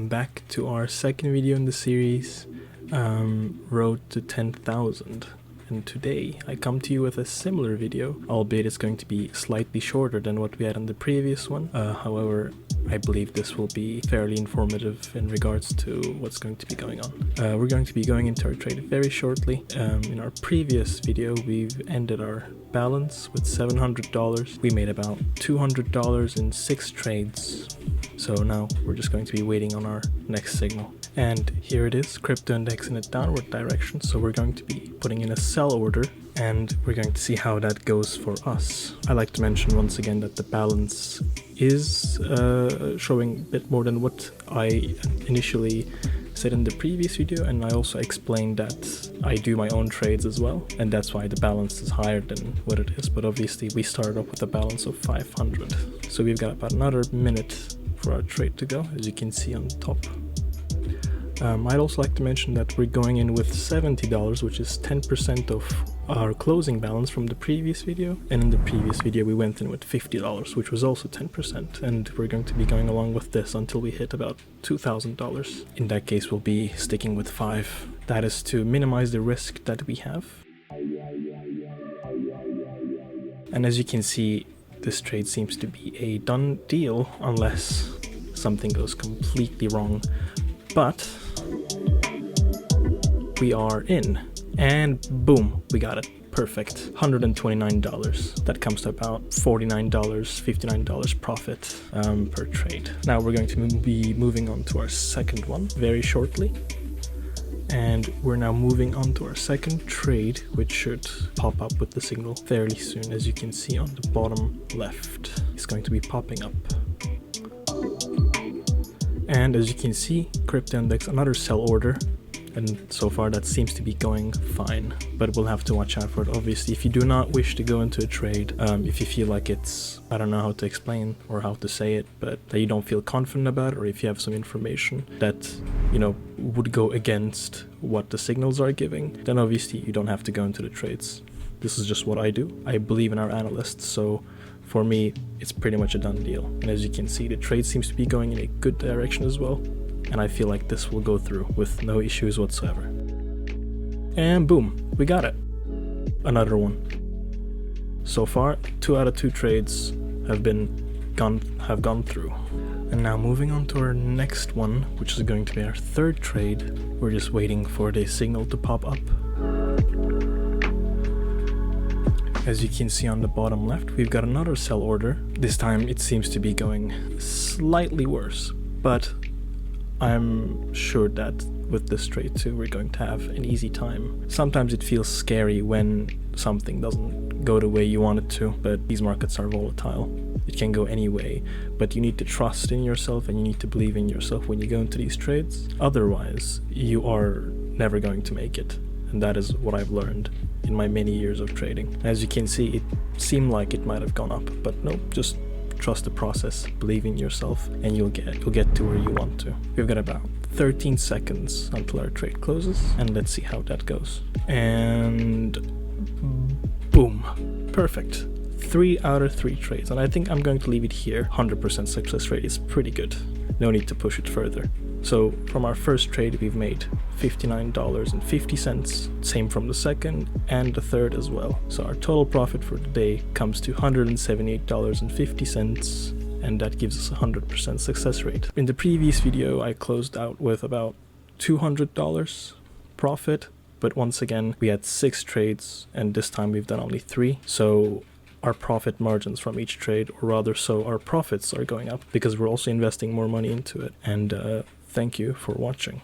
back to our second video in the series, Road to 10,000. And today I come to you with a similar video, albeit it's going to be slightly shorter than what we had in the previous one. However, I believe this will be fairly informative in regards to what's going to be going on. We're going to be going into our trade very shortly. In our previous video, we've ended our balance with $700. We made about $200 in 6 trades. So now we're just going to be waiting on our next signal. And here it is, crypto index in a downward direction. So we're going to be putting in a sell order and we're going to see how that goes for us. I like to mention once again that the balance is showing a bit more than what I initially said in the previous video, and I also explained that I do my own trades as well, and that's why the balance is higher than what it is. But obviously we started off with a balance of 500, so we've got about another minute for our trade to go, as you can see on the top. I'd also like to mention that we're going in with $70, which is 10% of our closing balance from the previous video, and in the previous video we went in with $50, which was also 10%, and we're going to be going along with this until we hit about $2,000. In that case we'll be sticking with 5. That is to minimize the risk that we have. And as you can see, this trade seems to be a done deal unless something goes completely wrong, but we are in, and boom, we got it. Perfect. $129. That comes to about $49, $59 profit per trade. Now we're going to be moving on to our second one very shortly. And we're now moving on to our second trade, which should pop up with the signal fairly soon. As you can see on the bottom left, it's going to be popping up. And as you can see, crypto index, another sell order. And so far that seems to be going fine, but we'll have to watch out for it. Obviously, if you do not wish to go into a trade, if you feel like it's, I don't know how to explain or how to say it, but that you don't feel confident about it, or if you have some information that, you know, would go against what the signals are giving, then obviously you don't have to go into the trades. This is just what I do. I believe in our analysts, so for me, it's pretty much a done deal. And as you can see, the trade seems to be going in a good direction as well. And I feel like this will go through with no issues whatsoever. And boom, we got it. Another one. So far, 2 out of 2 trades have gone through. And now moving on to our next one, which is going to be our third trade. We're just waiting for the signal to pop up. As you can see on the bottom left, we've got another sell order. This time it seems to be going slightly worse, but I'm sure that with this trade too, we're going to have an easy time. Sometimes it feels scary when something doesn't go the way you want it to, but these markets are volatile. It can go any way, but you need to trust in yourself and you need to believe in yourself when you go into these trades. Otherwise, you are never going to make it. And that is what I've learned in my many years of trading. As you can see, it seemed like it might have gone up, but no, just trust the process, believe in yourself, and you'll get to where you want to. We've got about 13 seconds until our trade closes, and let's see how that goes. And boom, perfect. 3 out of 3 trades, and I think I'm going to leave it here. 100% success rate is pretty good. No need to push it further. So from our first trade, we've made $59.50, same from the second and the third as well. So our total profit for the day comes to $178.50, and that gives us a 100% success rate. In the previous video, I closed out with about $200 profit, but once again, we had 6 trades, and this time we've done only 3. So our profit margins from each trade, or rather so our profits, are going up because we're also investing more money into it. And thank you for watching.